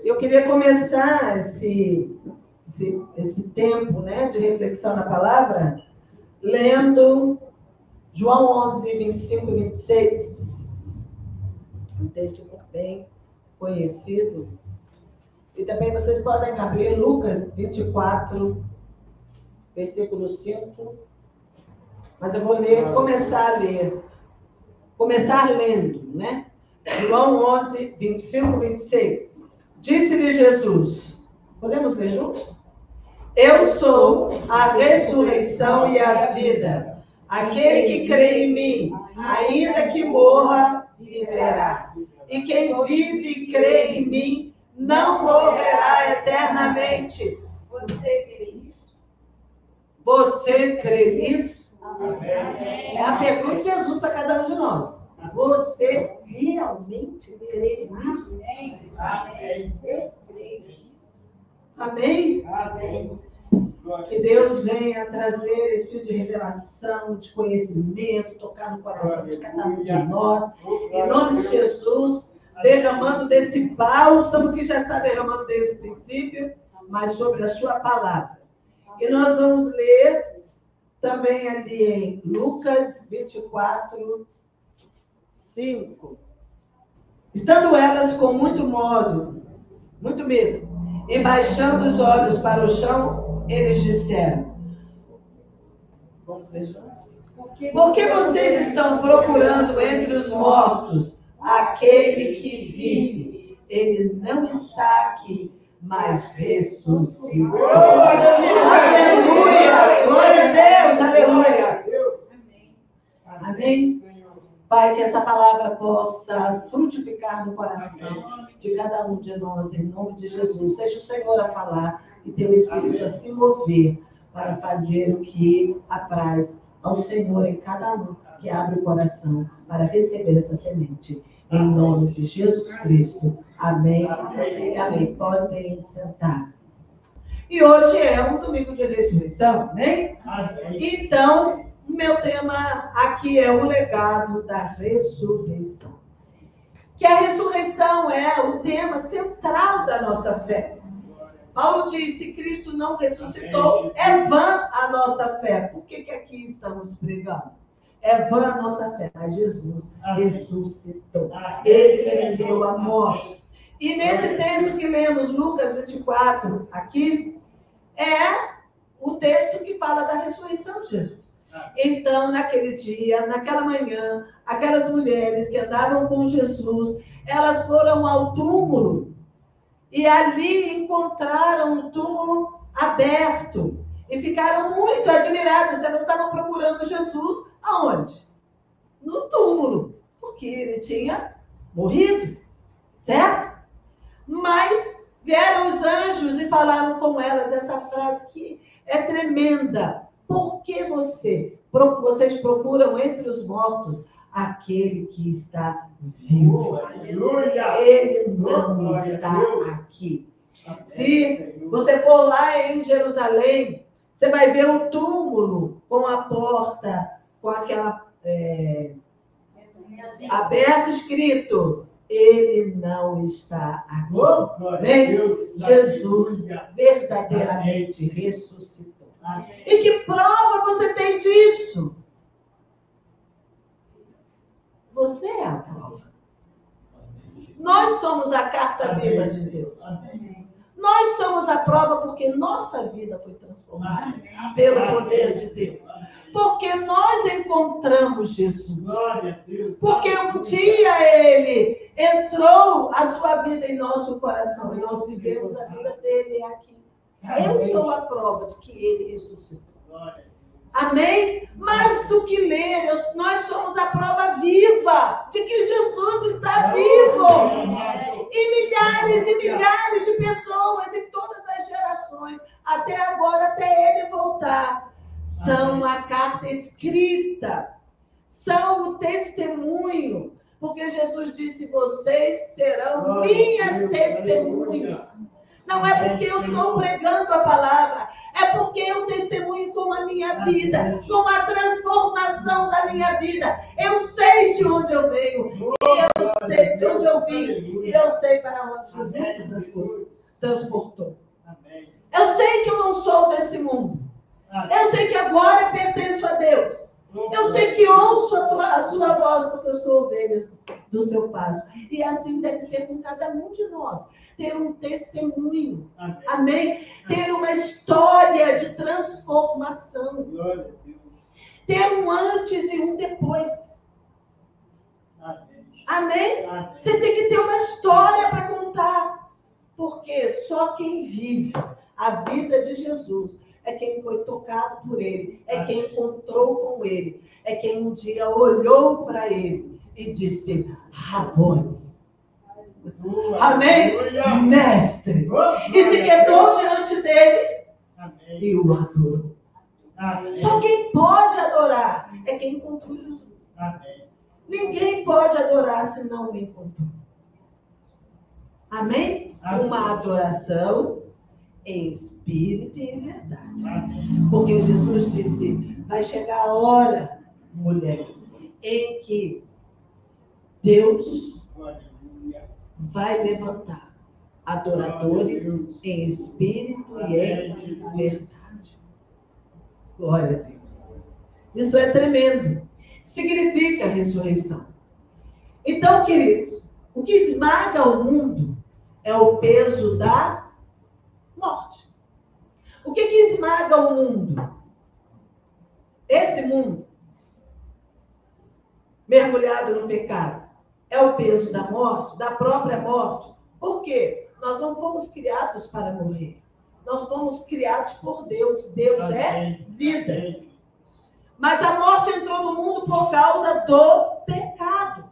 eu queria começar esse tempo, né, de reflexão na palavra, lendo João 11, 25 e 26. Um texto bem conhecido. E também vocês podem abrir Lucas 24, versículo 5. Mas eu vou começar lendo, né? João 11, 25 e 26. Disse-lhe Jesus, podemos ler juntos? Eu sou a ressurreição e a vida. Aquele que crê em mim, ainda que morra, viverá. E quem vive e crê em mim, não morrerá eternamente. Você crê nisso? É a pergunta de Jesus para cada um de nós. Você realmente crê nisso? Amém? Amém. Que Deus venha trazer espírito de revelação, de conhecimento, tocar no coração de cada um de nós. Em nome de Jesus, derramando desse bálsamo que já está derramando desde o princípio, mas sobre a sua palavra. E nós vamos ler também ali em Lucas 24, 5. Estando elas com muito medo, e baixando os olhos para o chão, eles disseram, vamos ler juntos? Por que vocês estão procurando entre os mortos aquele que vive? Ele não está aqui, mas ressuscitou. Aleluia! Glória a Deus! Aleluia! Amém? Pai, que essa palavra possa frutificar no coração de cada um de nós, em nome de Jesus. Seja o Senhor a falar e teu Espírito a se mover para fazer o que apraz ao Senhor em cada um que abre o coração para receber essa semente. Em nome de Jesus Cristo. Amém. Amém. Amém. Podem sentar. E hoje é um domingo de ressurreição, né? Então, o meu tema aqui é o legado da ressurreição. Que a ressurreição é o tema central da nossa fé. Paulo diz, se Cristo não ressuscitou, é vã a nossa fé. Por que aqui estamos pregando? É vã a nossa fé. Mas Jesus ressuscitou. Ele venceu a morte. E nesse texto que lemos, Lucas 24, aqui, é o texto que fala da ressurreição de Jesus. Então, naquele dia, naquela manhã, aquelas mulheres que andavam com Jesus, elas foram ao túmulo e ali encontraram o túmulo aberto e ficaram muito admiradas. Elas estavam procurando Jesus aonde? No túmulo, porque ele tinha morrido, certo? Mas vieram os anjos e falaram com elas essa frase que é tremenda. Por que vocês procuram entre os mortos aquele que está vivo? Aleluia! Ele não está aqui. Se você for lá em Jerusalém, você vai ver um túmulo com a porta, com aquela aberta, escrito, ele não está aqui. Jesus verdadeiramente ressuscitou. E que prova você tem disso? Você é a prova. Nós somos a carta viva de Deus. Nós somos a prova porque nossa vida foi transformada pelo poder de Deus. Porque nós encontramos Jesus. Porque um dia Ele entrou a sua vida em nosso coração e nós vivemos a vida dele aqui. Eu sou a prova de que Ele ressuscitou. Amém? Mais do que ler, nós somos a prova viva de que Jesus está vivo. E milhares de pessoas em todas as gerações, até agora, até Ele voltar, são a carta escrita, são o testemunho. Porque Jesus disse, vocês serão minhas testemunhas. Não é porque eu estou pregando a palavra, é porque eu testemunho com a minha vida, com a transformação da minha vida. Eu sei de onde eu venho e eu sei de onde eu vim e eu sei para onde Jesus me transportou. Eu sei que eu não sou desse mundo. Eu sei que agora eu pertenço a Deus. Eu sei que ouço a sua voz porque eu sou ovelha do seu passo. E assim deve ser com cada um de nós. Ter um testemunho. Amém? Ter uma história de transformação. Ter um antes e um depois. Amém? Você tem que ter uma história para contar. Porque só quem vive a vida de Jesus é quem foi tocado por ele, é quem encontrou com ele, é quem um dia olhou para ele e disse, Rabone. Amém? Mestre. E se quedou diante dele e o adorou. Só quem pode adorar é quem encontrou Jesus. Ninguém pode adorar se não o encontrou. Amém? Uma adoração em espírito e em verdade. Porque Jesus disse, vai chegar a hora, mulher, em que Deus vai levantar adoradores em espírito e em verdade. Glória a Deus. Isso é tremendo. Significa ressurreição. Então, queridos, o que esmaga o mundo é o peso da morte. O que esmaga o mundo? Esse mundo, mergulhado no pecado, é o peso da morte, da própria morte. Por quê? Nós não fomos criados para morrer. Nós fomos criados por Deus. Deus é vida. Mas a morte entrou no mundo por causa do pecado.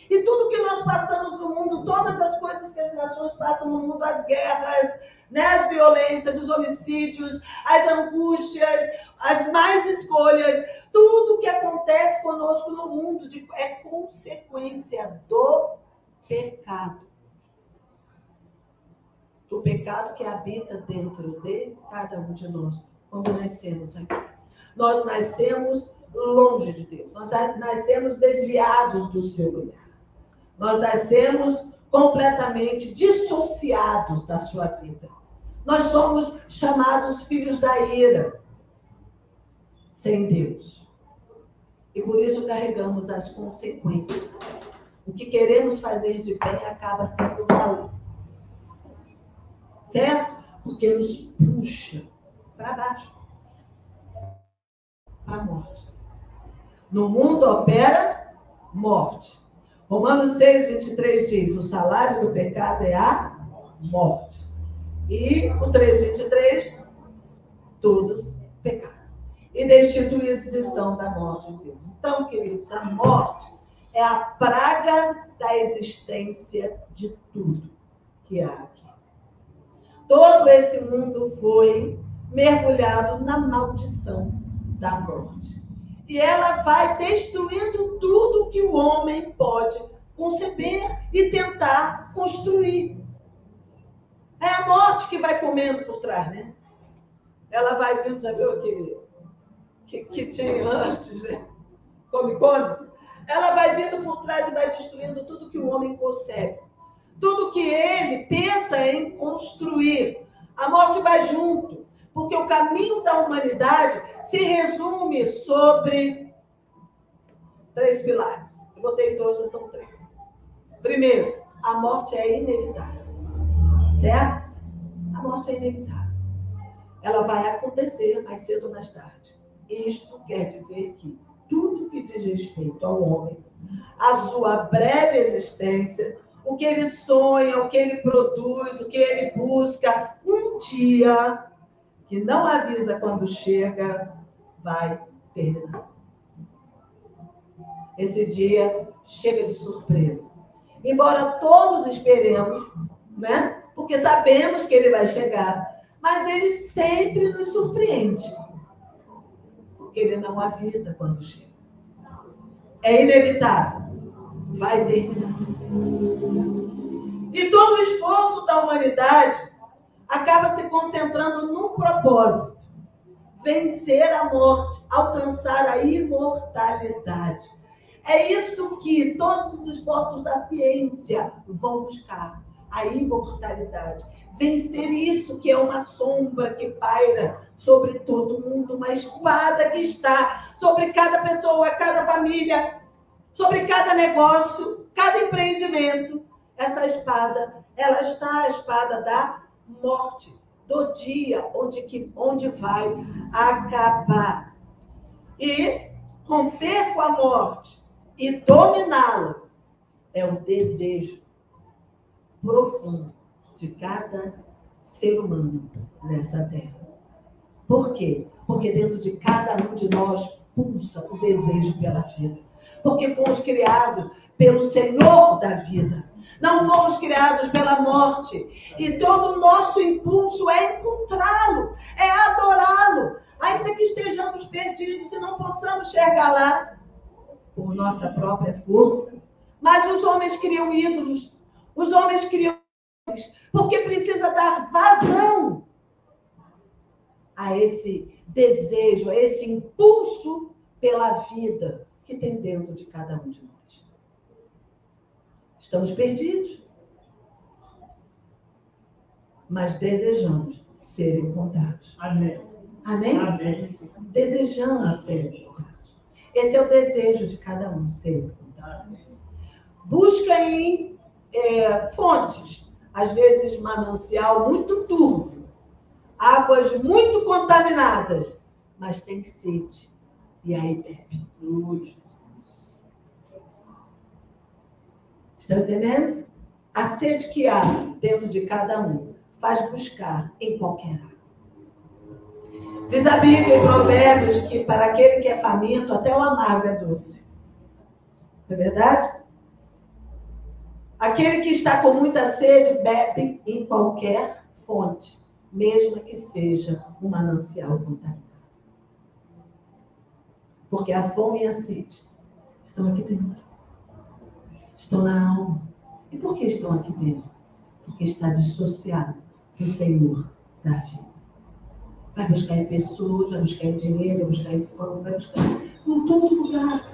E tudo que nós passamos no mundo, todas as coisas que as nações passam no mundo, as guerras, né, as violências, os homicídios, as angústias, as más escolhas, tudo que acontece conosco no mundo é consequência do pecado. Do pecado que habita dentro de cada um de nós, quando nascemos aqui. Nós nascemos longe de Deus, nós nascemos desviados do seu lugar. Nós nascemos completamente dissociados da sua vida. Nós somos chamados filhos da ira, sem Deus. E por isso carregamos as consequências. O que queremos fazer de bem acaba sendo mal. Certo? Porque nos puxa para baixo. Para a morte. No mundo opera morte. Romanos 6, 23 diz, o salário do pecado é a morte. E o 3, 23, todos pecaram. E destituídos estão da morte de Deus. Então, queridos, a morte é a praga da existência de tudo que há aqui. Todo esse mundo foi mergulhado na maldição da morte. E ela vai destruindo tudo que o homem pode conceber e tentar construir. É a morte que vai comendo por trás, né? Ela vai vindo, já viu aquele que tinha antes, né? Come. Ela vai vindo por trás e vai destruindo tudo que o homem concebe. Tudo que ele pensa em construir. A morte vai junto. Porque o caminho da humanidade se resume sobre 3 pilares. Eu botei 2, mas são 3. Primeiro, a morte é inevitável. Certo? A morte é inevitável. Ela vai acontecer mais cedo ou mais tarde. Isto quer dizer que tudo que diz respeito ao homem, a sua breve existência, o que ele sonha, o que ele produz, o que ele busca, um dia, que não avisa quando chega, vai terminar. Esse dia chega de surpresa. Embora todos esperemos, né? Porque sabemos que ele vai chegar, mas ele sempre nos surpreende. Porque ele não avisa quando chega. É inevitável. Vai terminar. E todo o esforço da humanidade acaba se concentrando num propósito: vencer a morte, alcançar a imortalidade. É isso que todos os esforços da ciência vão buscar. A imortalidade. Vencer isso que é uma sombra que paira sobre todo mundo, uma espada que está sobre cada pessoa, cada família, sobre cada negócio, cada empreendimento. Essa espada, ela está a espada da morte, do dia onde vai acabar. E romper com a morte e dominá-la é o desejo profundo de cada ser humano nessa terra. Por quê? Porque dentro de cada um de nós pulsa o desejo pela vida. Porque fomos criados pelo Senhor da vida. Não fomos criados pela morte. E todo o nosso impulso é encontrá-lo, é adorá-lo. Ainda que estejamos perdidos e não possamos chegar lá por nossa própria força. Mas os homens criam ídolos. Os homens criam ídolos porque precisa dar vazão a esse desejo, a esse impulso pela vida que tem dentro de cada um de nós. Estamos perdidos, mas desejamos ser encontrados. Amém. Amém? Amém. Desejamos ser encontrados. Esse é o desejo de cada um, ser encontrado. Busca em fontes, às vezes manancial muito turvo, águas muito contaminadas, mas tem sede. E aí bebe. Estão entendendo? A sede que há dentro de cada um faz buscar em qualquer água. Diz a Bíblia em Provérbios que para aquele que é faminto, até o amargo é doce. Não é verdade? Aquele que está com muita sede bebe em qualquer fonte, mesmo que seja um manancial contaminado. Porque a fome e a sede estão aqui dentro. Estão na alma. E por que estão aqui dentro? Porque está dissociado do Senhor da vida. Vai buscar em pessoas, vai buscar em dinheiro, vai buscar em fama, vai buscar em todo lugar.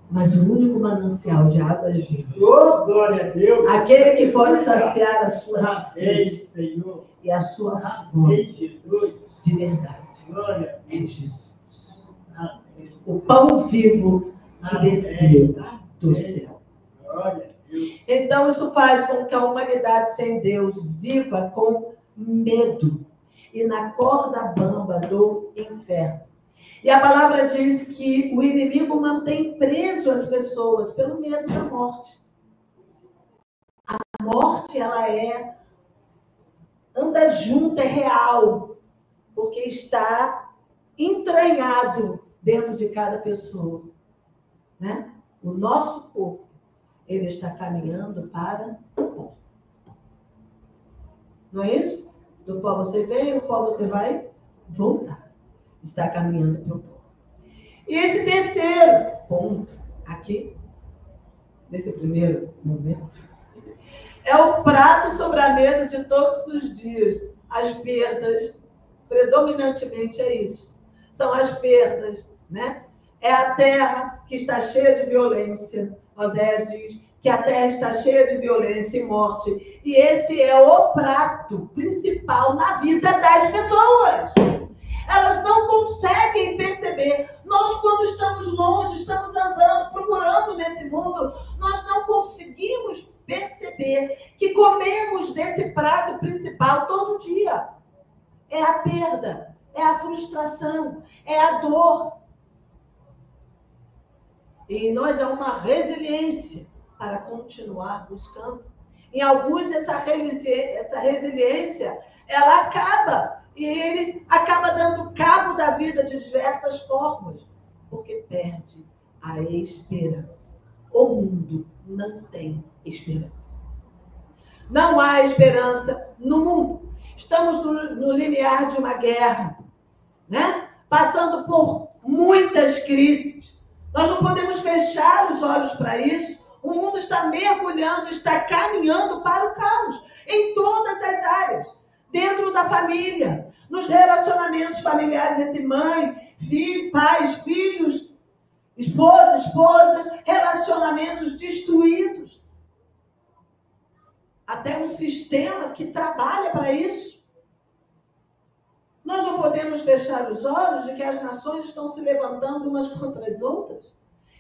Mas o único manancial de águas vivas, Oh, glória a Deus. aquele que pode saciar a sua Amém, sede Senhor. e a sua fome Amém, Jesus. de verdade, Glória é Jesus. a Deus. O pão vivo que desceu do céu. Glória a Deus. Então, isso faz com que a humanidade sem Deus viva com medo e na corda bamba do inferno. E a palavra diz que o inimigo mantém preso as pessoas pelo medo da morte. A morte, ela anda junto, é real, porque está entranhado dentro de cada pessoa, né? O nosso corpo, ele está caminhando para o pó. Não é isso? Do pó você veio, o pó você vai voltar. Está caminhando para o pó. E esse terceiro ponto, aqui, nesse primeiro momento, é o prato sobre a mesa de todos os dias. As perdas, predominantemente é isso. São as perdas, né? É a terra que está cheia de violência. Oséias diz que a terra está cheia de violência e morte. E esse é o prato principal na vida das pessoas. Elas não conseguem perceber. Nós, quando estamos longe, estamos andando, procurando nesse mundo, nós não conseguimos perceber que comemos desse prato principal todo dia. É a perda, é a frustração, é a dor. E em nós é uma resiliência para continuar buscando. Em alguns, essa resiliência, ela acaba. E ele acaba dando cabo da vida de diversas formas, porque perde a esperança. O mundo não tem esperança. Não há esperança no mundo. Estamos no limiar de uma guerra, né? Passando por muitas crises. Nós não podemos fechar os olhos para isso. O mundo está mergulhando, está caminhando para o caos em todas as áreas. Dentro da família, nos relacionamentos familiares entre mãe, filho, pais, filhos, esposas, relacionamentos destruídos. Até um sistema que trabalha para isso. Nós não podemos fechar os olhos de que as nações estão se levantando umas contra as outras,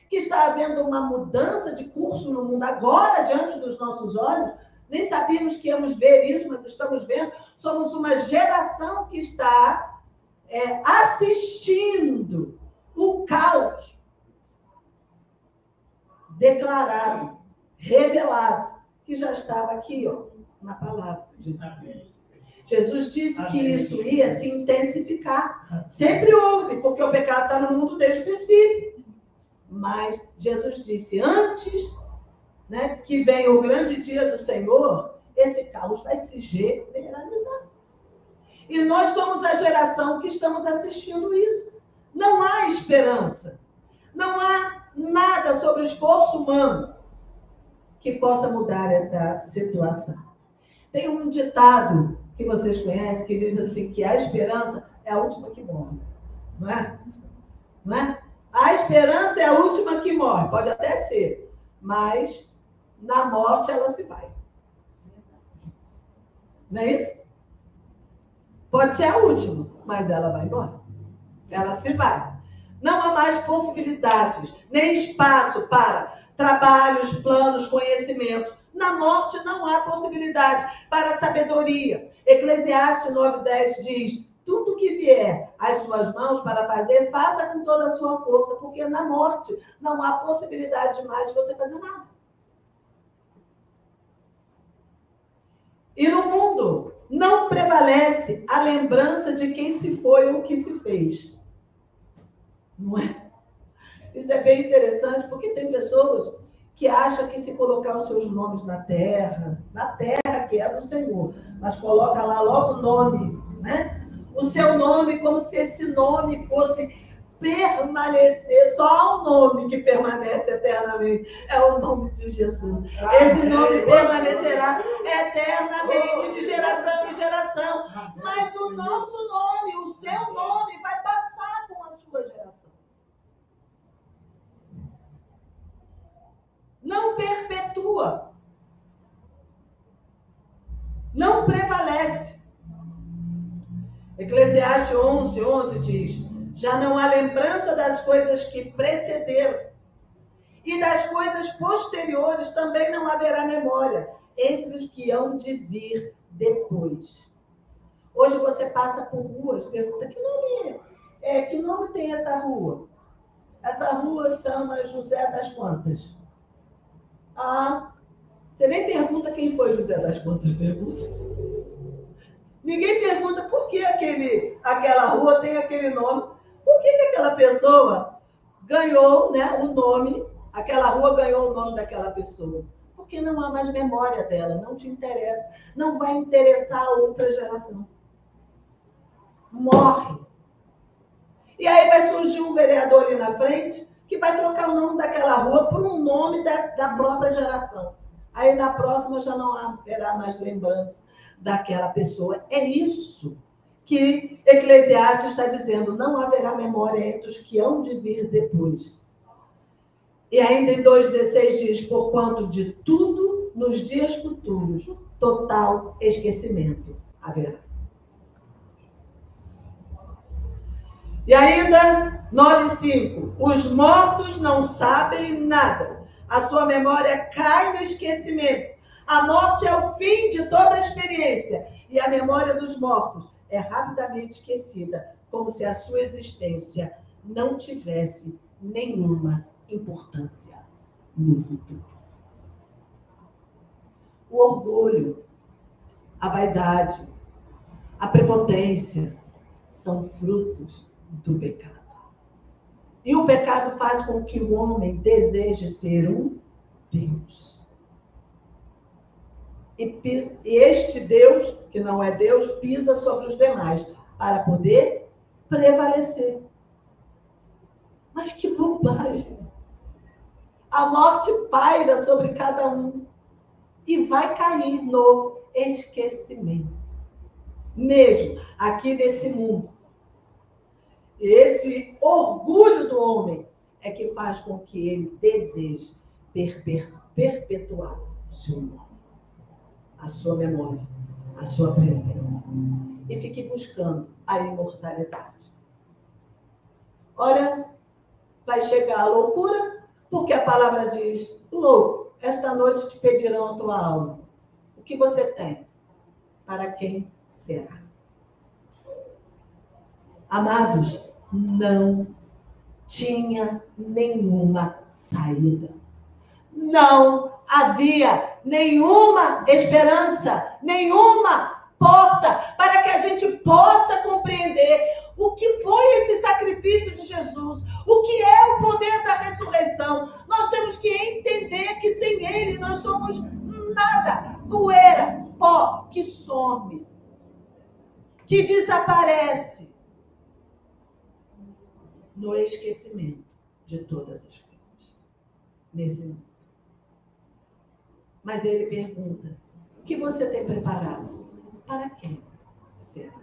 que está havendo uma mudança de curso no mundo agora, diante dos nossos olhos. Nem sabíamos que íamos ver isso, mas estamos vendo. Somos uma geração que está assistindo o caos declarado, revelado, que já estava aqui, ó, na palavra. Jesus disse que isso ia se intensificar. Sempre houve, porque o pecado está no mundo desde o princípio. Mas Jesus disse, antes, né, que venha o grande dia do Senhor, esse caos vai se generalizar. E nós somos a geração que estamos assistindo isso. Não há esperança. Não há nada sobre o esforço humano que possa mudar essa situação. Tem um ditado que vocês conhecem que diz assim, que a esperança é a última que morre. Não é? Não é? A esperança é a última que morre. Pode até ser, mas na morte ela se vai. Não é isso? Pode ser a última, mas ela vai embora. Ela se vai. Não há mais possibilidades, nem espaço para trabalhos, planos, conhecimentos. Na morte não há possibilidade para sabedoria. Eclesiastes 9:10 diz, tudo que vier às suas mãos para fazer, faça com toda a sua força, porque na morte não há possibilidade mais de você fazer nada. E no mundo não prevalece a lembrança de quem se foi ou o que se fez. Não é? Isso é bem interessante, porque tem pessoas que acham que se colocar os seus nomes na terra que é do Senhor, mas coloca lá logo o nome, né? O seu nome, como se esse nome fosse permanecer, só há um nome que permanece eternamente, é o nome de Jesus. Esse nome permanecerá eternamente, de geração em geração, mas o nosso nome, o seu nome, vai passar com a sua geração. Não perpetua, não prevalece. Eclesiastes 11:11 diz, já não há lembrança das coisas que precederam, e das coisas posteriores também não haverá memória, entre os que hão de vir depois. Hoje você passa por ruas, pergunta, que nome tem essa rua? Essa rua chama José das Quantas. Ah, você nem pergunta quem foi José das Quantas, pergunta. Ninguém pergunta por que aquela rua tem aquele nome. Por que aquela pessoa ganhou, né, o nome, aquela rua ganhou o nome daquela pessoa? Porque não há mais memória dela, não te interessa, não vai interessar a outra geração. Morre. E aí vai surgir um vereador ali na frente que vai trocar o nome daquela rua por um nome da própria geração. Aí na próxima já não haverá mais lembrança daquela pessoa. É isso que Eclesiastes está dizendo, não haverá memória entre os que hão de vir depois. E ainda em 2:16 diz, porquanto de tudo nos dias futuros, total esquecimento haverá. E ainda 9:5, os mortos não sabem nada, a sua memória cai no esquecimento. A morte é o fim de toda a experiência, e a memória dos mortos é rapidamente esquecida, como se a sua existência não tivesse nenhuma importância no futuro. O orgulho, a vaidade, a prepotência são frutos do pecado. E o pecado faz com que o homem deseje ser um Deus. E este Deus, que não é Deus, pisa sobre os demais para poder prevalecer. Mas que bobagem! A morte paira sobre cada um e vai cair no esquecimento. Mesmo aqui nesse mundo. Esse orgulho do homem é que faz com que ele deseje perpetuar o seu nome, a sua memória, a sua presença. E fique buscando a imortalidade. Olha, vai chegar a loucura, porque a palavra diz, louco, esta noite te pedirão a tua alma. O que você tem? Para quem será? Amados, não tinha nenhuma saída. Não havia nenhuma esperança, nenhuma porta para que a gente possa compreender o que foi esse sacrifício de Jesus, o que é o poder da ressurreição. Nós temos que entender que sem Ele nós somos nada, poeira, pó que some, que desaparece no esquecimento de todas as coisas nesse mundo. Mas ele pergunta, o que você tem preparado? Para quem será?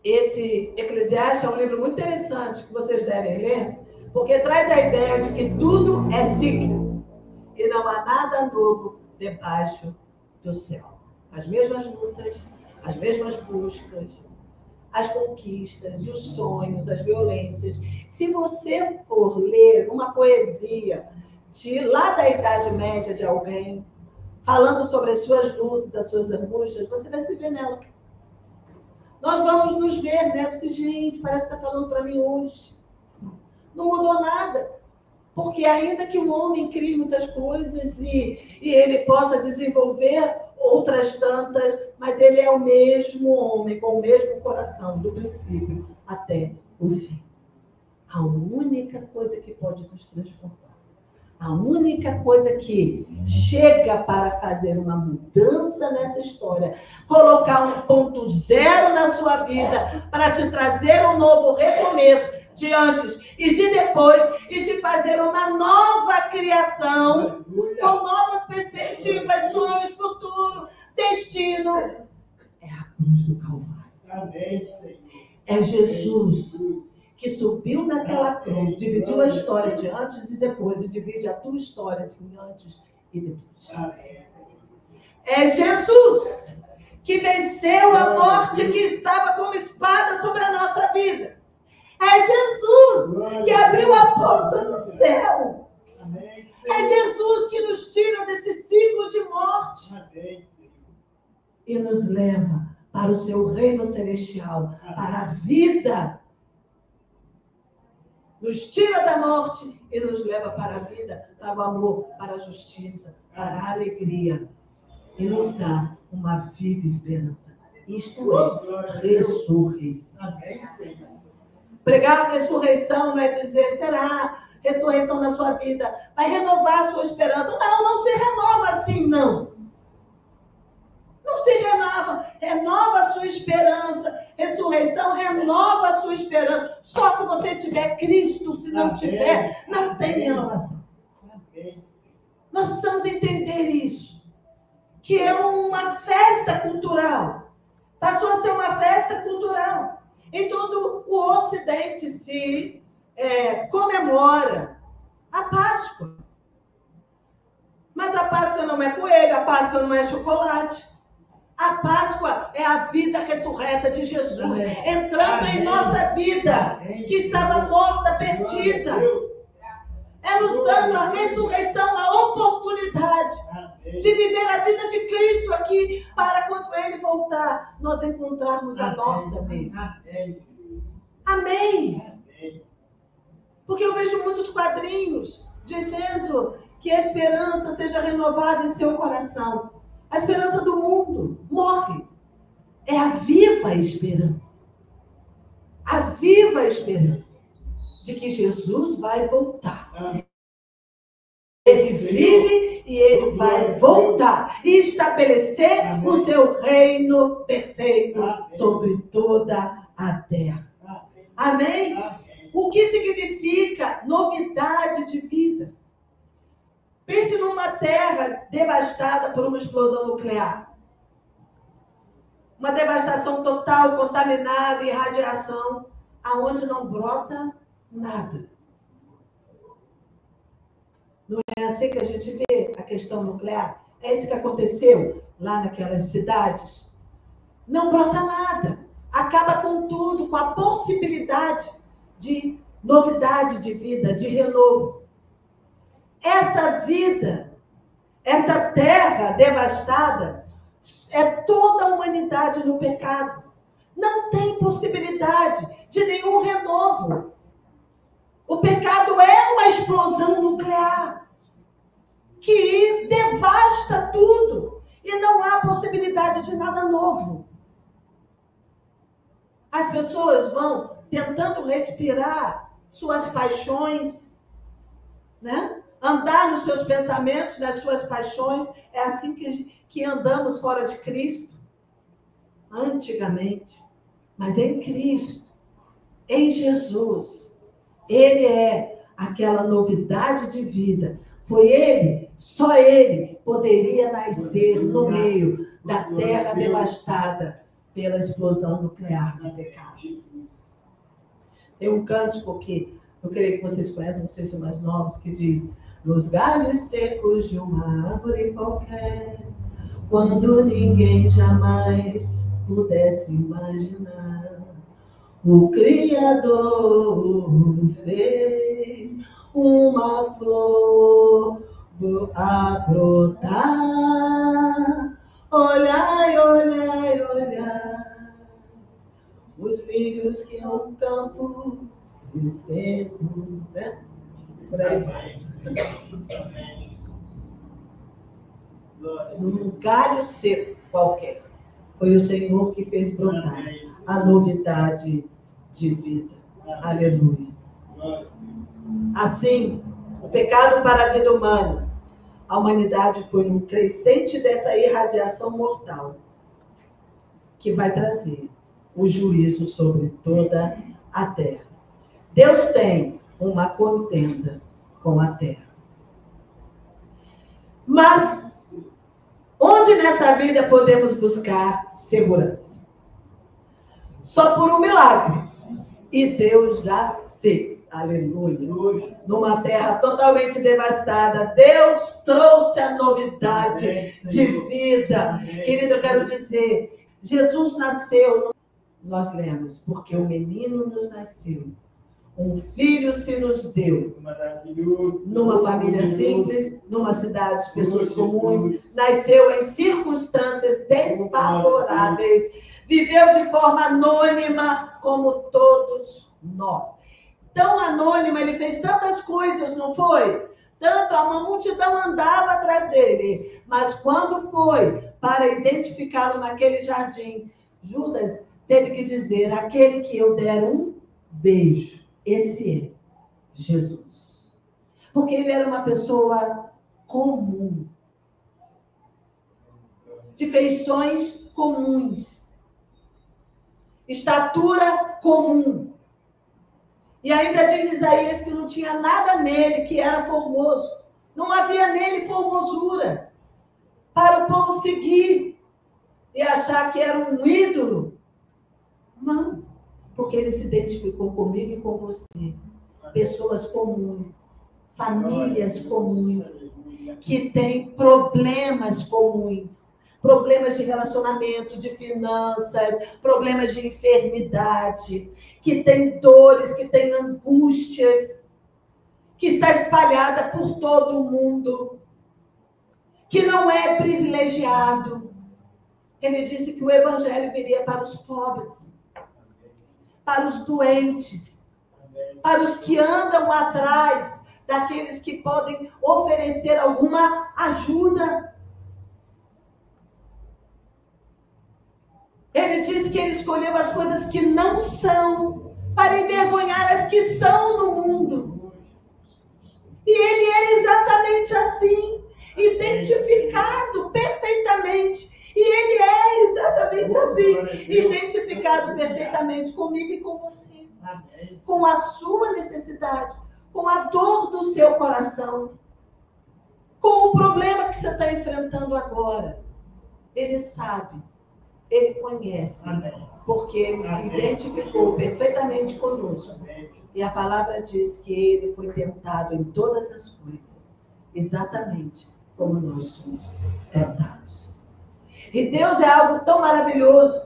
Esse Eclesiastes é um livro muito interessante que vocês devem ler, porque traz a ideia de que tudo é cíclico e não há nada novo debaixo do céu. As mesmas lutas, as mesmas buscas, as conquistas, os sonhos, as violências. Se você for ler uma poesia lá da Idade Média de alguém, falando sobre as suas lutas, as suas angústias, você vai se ver nela. Nós vamos nos ver, né? Você, gente, parece que está falando para mim hoje. Não mudou nada. Porque ainda que o homem crie muitas coisas e ele possa desenvolver outras tantas, mas ele é o mesmo homem, com o mesmo coração, do princípio até o fim. A única coisa que pode nos transformar, a única coisa que chega para fazer uma mudança nessa história, colocar um ponto zero na sua vida, para te trazer um novo recomeço, de antes e de depois, e de fazer uma nova criação, com novas perspectivas, sonhos, futuro, destino. É a cruz do Calvário. Amém, Senhor. É Jesus que subiu naquela cruz, dividiu a história de antes e depois, e divide a tua história de antes e depois. É Jesus que venceu a morte que estava como espada sobre a nossa vida. É Jesus que abriu a porta do céu. É Jesus que nos tira desse ciclo de morte e nos leva para o seu reino celestial, para a vida. Nos tira da morte e nos leva para a vida, para o amor, para a justiça, para a alegria. E nos dá uma viva esperança. Isto é ressurreição. Amém, Senhor. Pregar a ressurreição não é dizer, será ressurreição na sua vida, vai renovar a sua esperança. Não, não se renova assim, não. Não se renova. Renova a sua esperança. Ressurreição renova a sua esperança. Só se você tiver Cristo, se não tiver, não tem renovação. Nós precisamos entender isso. Que é uma festa cultural. Passou a ser uma festa cultural. Em todo o Ocidente se comemora a Páscoa. Mas a Páscoa não é coelho, a Páscoa não é chocolate. A Páscoa é a vida ressurreta de Jesus, entrando em nossa vida, que estava morta, perdida. É nos dando a ressurreição, a oportunidade de viver a vida de Cristo aqui, para quando Ele voltar, nós encontrarmos a nossa nele. Amém. Porque eu vejo muitos quadrinhos dizendo que a esperança seja renovada em seu coração. A esperança do mundo morre. É a viva esperança. A viva esperança de que Jesus vai voltar. Ele vive e ele vai voltar e estabelecer o seu reino perfeito sobre toda a terra. Amém? O que significa novidade de vida? Pense numa terra devastada por uma explosão nuclear. uma devastação total, contaminada, irradiação, aonde não brota nada. Não é assim que a gente vê a questão nuclear? É isso que aconteceu lá naquelas cidades? Não brota nada. Acaba com tudo, com a possibilidade de novidade de vida, de renovo. Essa vida, essa terra devastada, é toda a humanidade no pecado. Não tem possibilidade de nenhum renovo. O pecado é uma explosão nuclear que devasta tudo e não há possibilidade de nada novo. As pessoas vão tentando respirar suas paixões, né? Andar nos seus pensamentos, nas suas paixões. É assim que andamos fora de Cristo. Antigamente. Mas em Cristo, em Jesus, Ele é aquela novidade de vida. Foi Ele, só Ele, poderia nascer no meio da terra devastada pela explosão nuclear do pecado. Tem um cântico que eu creio que vocês conhecem, não sei se mais novos, que diz: nos galhos secos de uma árvore qualquer, quando ninguém jamais pudesse imaginar, o Criador fez uma flor a brotar. Olhai, olhai, olhai, os filhos que ao campo descendo, né? Por aí vai. Num galho seco qualquer, foi o Senhor que fez brotar a novidade de vida. Aleluia. Assim, o pecado para a vida humana, a humanidade foi num crescente dessa irradiação mortal que vai trazer o juízo sobre toda a terra. Deus tem uma contenda com a terra. Mas onde nessa vida podemos buscar segurança? Só por um milagre. E Deus já fez. Aleluia. Numa terra totalmente devastada, Deus trouxe a novidade de vida. Querido, eu quero dizer, Jesus nasceu, nós lemos, porque o menino nos nasceu. Um filho se nos deu. Numa família simples, numa cidade de pessoas comuns, nasceu em circunstâncias desfavoráveis, viveu de forma anônima como todos nós. Tão anônima, ele fez tantas coisas, não foi? Tanto, uma multidão andava atrás dele. Mas quando foi para identificá-lo naquele jardim, Judas teve que dizer: aquele que eu der um beijo, esse é Jesus. Porque ele era uma pessoa comum, de feições comuns, estatura comum. E ainda diz Isaías que não tinha nada nele que era formoso. Não havia nele formosura para o povo seguir e achar que era um ídolo. Não, porque ele se identificou comigo e com você. Pessoas comuns, famílias comuns, que têm problemas comuns. Problemas de relacionamento, de finanças, problemas de enfermidade, que tem dores, que tem angústias, que está espalhada por todo o mundo, que não é privilegiado. Ele disse que o evangelho viria para os pobres, para os doentes, para os que andam atrás daqueles que podem oferecer alguma ajuda. Ele disse que ele escolheu as coisas que não são para envergonhar as que são no mundo. E ele era exatamente assim, identificado perfeitamente. E ele é exatamente assim, identificado perfeitamente comigo e com você. Com a sua necessidade, com a dor do seu coração, com o problema que você está enfrentando agora. Ele sabe. Ele conhece, porque Ele se identificou perfeitamente conosco. E a palavra diz que Ele foi tentado em todas as coisas, exatamente como nós somos tentados. E Deus é algo tão maravilhoso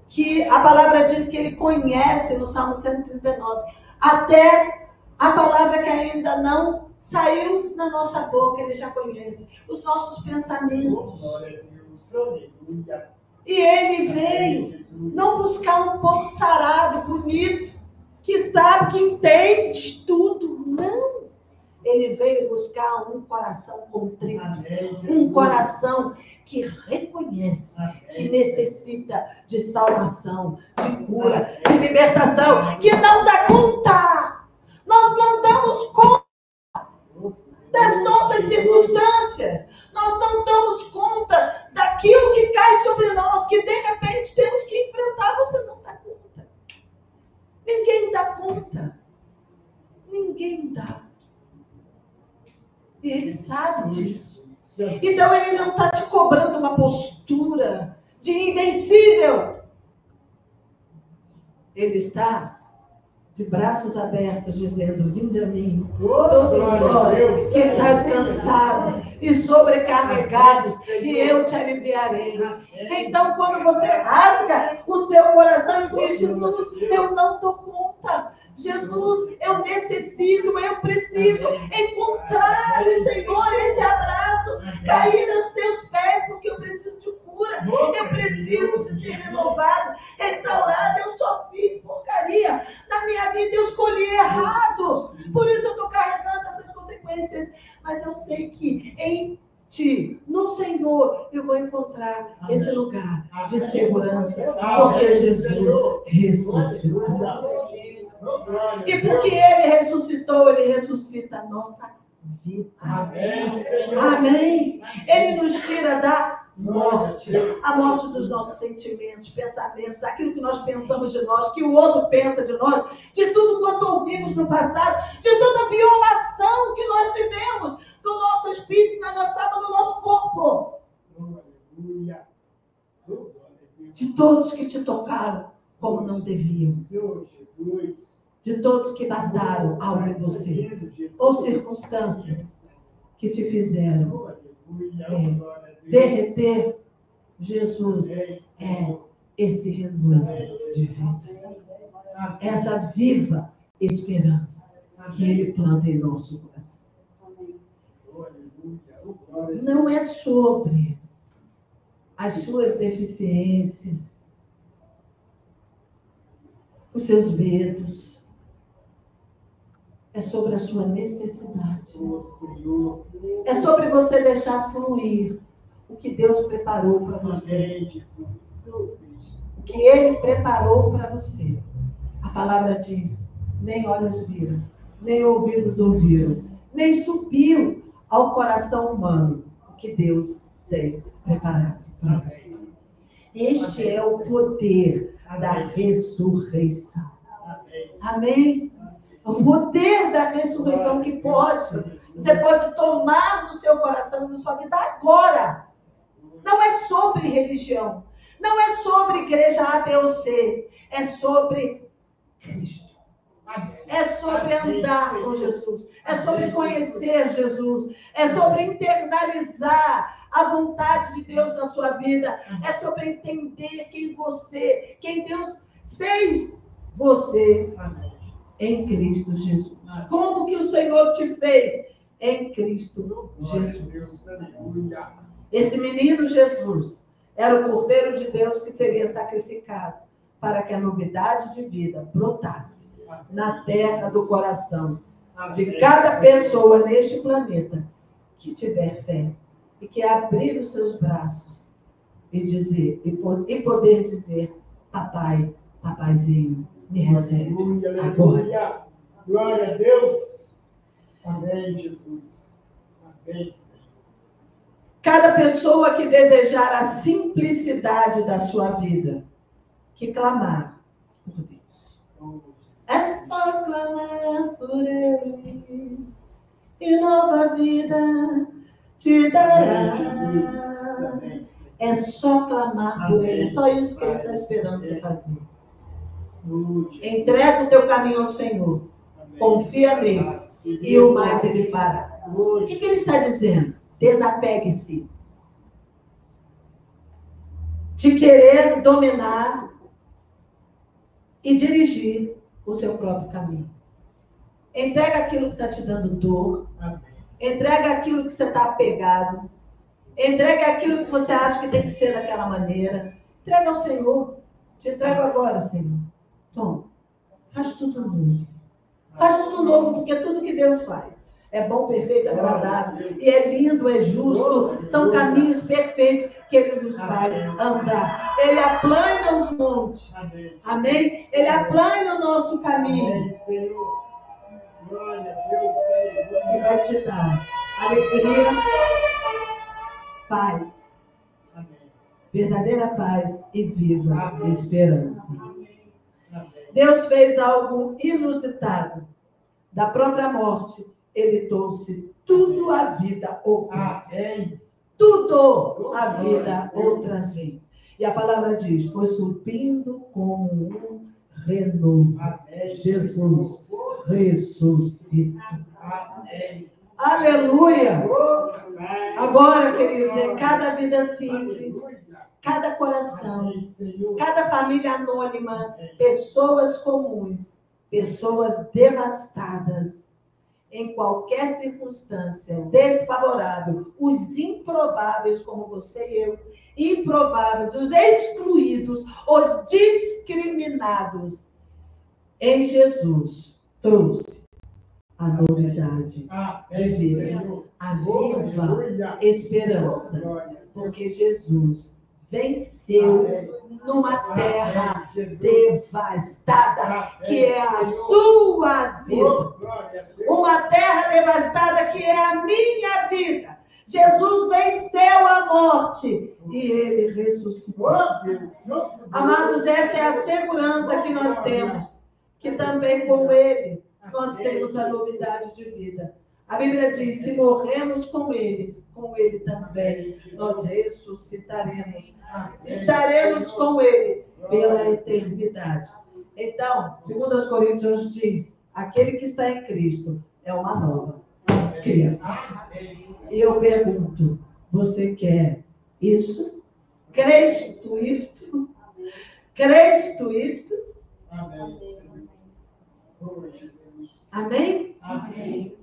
que a palavra diz que Ele conhece no Salmo 139, até a palavra que ainda não saiu da nossa boca, Ele já conhece os nossos pensamentos. E Ele veio não buscar um povo sarado, bonito, que sabe, que entende tudo. Não. Ele veio buscar um coração contrito, um coração que reconhece que necessita de salvação, de cura, de libertação, que não dá conta. Nós não damos conta das nossas circunstâncias. Nós não damos conta daquilo que cai sobre nós, que de repente temos que enfrentar. Você não dá conta. Ninguém dá conta. Ninguém dá. E Ele sabe disso. Então Ele não está te cobrando uma postura de invencível. Ele está de braços abertos, dizendo: vinde a mim, todos vós que estáis cansados e sobrecarregados, e eu te aliviarei. Então, quando você rasga o seu coração e diz: Jesus, eu não dou conta, Jesus, eu necessito, eu preciso encontrar no Senhor esse abraço, cair aos teus pés, porque eu preciso de cura, eu preciso de ser renovado, restaurado. Eu só fiz porcaria na minha vida, eu escolhi errado, por isso eu estou carregando essas consequências. Mas eu sei que em Ti, no Senhor, eu vou encontrar esse lugar de segurança, porque Jesus ressuscitou. E porque Ele ressuscitou, Ele ressuscita a nossa vida. Amém. Ele nos tira da morte, a morte dos nossos sentimentos, pensamentos, daquilo que nós pensamos de nós, que o outro pensa de nós, de tudo quanto ouvimos no passado, de toda a violação que nós tivemos do nosso espírito, na nossa alma, no nosso corpo. De todos que te tocaram como não deviam. De todos que mataram algo em você, ou circunstâncias que te fizeram derreter. Jesus é esse renovo de vida, essa viva esperança que Ele planta em nosso coração. Não é sobre as suas deficiências, os seus medos. É sobre a sua necessidade. É sobre você deixar fluir o que Deus preparou para você. O que Ele preparou para você. A palavra diz: nem olhos viram, nem ouvidos ouviram, nem subiu ao coração humano o que Deus tem preparado para você. Este é o poder da ressurreição. Amém? O poder da ressurreição que você pode tomar no seu coração, na sua vida agora. Não é sobre religião. Não é sobre igreja A, B ou C. É sobre Cristo. É sobre andar com Jesus. É sobre conhecer Jesus. É sobre internalizar a vontade de Deus na sua vida. É sobre entender quem Deus fez você. Em Cristo Jesus. Como que o Senhor te fez? Em Cristo Jesus. Esse menino Jesus era o Cordeiro de Deus que seria sacrificado para que a novidade de vida brotasse na terra do coração de cada pessoa neste planeta que tiver fé e que abrir os seus braços e poder dizer: papai, papaizinho, me recebe agora. Glória a Deus. Amém, Jesus. Amém, Senhor. Cada pessoa que desejar a simplicidade da sua vida, que clamar por Deus. É só clamar por Ele e nova vida te dará. Amém, Jesus. Amém, Senhor. É só clamar por Ele, é só isso que Ele está Amém. esperando você fazer. Oh, Jesus. Entrega o teu caminho ao Senhor, Amém. confia nele e o mais Ele fará. Oh, O que Ele está dizendo? Desapegue-se de querer dominar e dirigir o seu próprio caminho. Entrega aquilo que está te dando dor. Amém. Entrega aquilo que você está apegado. Entrega aquilo que você acha que tem que ser daquela maneira. Entrega ao Senhor. Te entrego agora, Senhor. Toma. Faz tudo novo. Faz tudo novo, porque tudo que Deus faz é bom, perfeito, agradável. E é lindo, é justo. São caminhos perfeitos que Ele nos faz andar. Ele aplana os montes. Amém? Ele aplana o nosso caminho. Amém, Senhor. Glória a Deus, E vai te dar alegria, paz, Amém. verdadeira paz e viva Amém. esperança. Amém. Deus fez algo inusitado. Da própria morte, Ele trouxe tudo à vida outra vez. Amém. Tudo à vida outra vez. E a palavra diz, foi subindo como um renovo. Amém. Jesus ressuscitou. Amém. Aleluia! Amém. Agora, queridos, em cada vida simples, Aleluia. cada coração, Amém, Senhor. cada família anônima, pessoas comuns, pessoas devastadas, em qualquer circunstância, desfavorável, os improváveis como você e eu, improváveis, os excluídos, os discriminados, em Jesus trouxe a novidade de Amém, vida, Senhor. a viva Aleluia. esperança, Glória. porque Jesus venceu numa terra devastada, que é a sua vida. Uma terra devastada que é a minha vida. Jesus venceu a morte e Ele ressuscitou. Amados, essa é a segurança que nós temos, que também com Ele nós temos a novidade de vida. A Bíblia diz, se morremos com Ele também nós ressuscitaremos. Estaremos com Ele pela eternidade. Então, 2 Coríntios diz, aquele que está em Cristo é uma nova criação. E eu pergunto, você quer isso? Crês tu isto? Crês tu isto? Amém, Senhor. Oh, Jesus. Amém? Amém.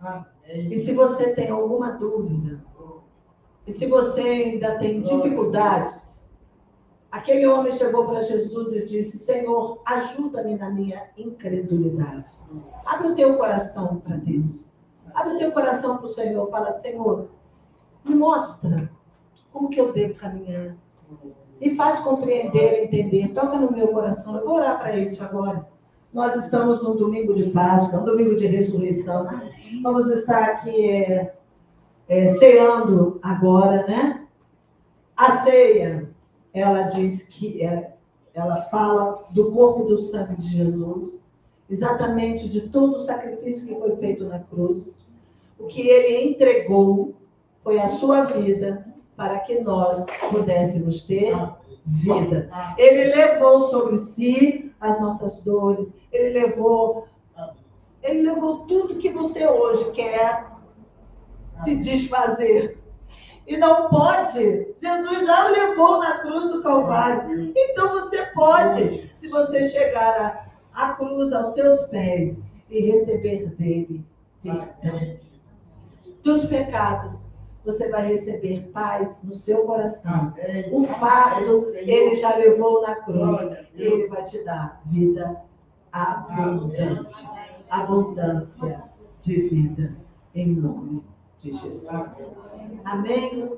Amém. E se você tem alguma dúvida, e se você ainda tem dificuldades, aquele homem chegou para Jesus e disse, Senhor, ajuda-me na minha incredulidade. Abre o teu coração para Deus. Abre o teu coração para o Senhor. Fala, Senhor, me mostra como que eu devo caminhar. Me faz compreender, entender. Toca no meu coração. Eu vou orar para isso agora. Nós estamos num domingo de Páscoa, um domingo de ressurreição. Vamos estar aqui ceando agora, né? A ceia, ela diz que ela fala do corpo e do sangue de Jesus, exatamente de todo o sacrifício que foi feito na cruz. O que Ele entregou foi a sua vida para que nós pudéssemos ter vida. Ele levou sobre si as nossas dores. Ele levou tudo que você hoje quer se desfazer. E não pode. Jesus já o levou na cruz do Calvário. Então você pode, se você chegar à cruz aos seus pés e receber dele perdão dos pecados, você vai receber paz no seu coração. O fardo ele já levou na cruz. E ele vai te dar vida abundante. Abundância de vida em nome de Jesus. Amém?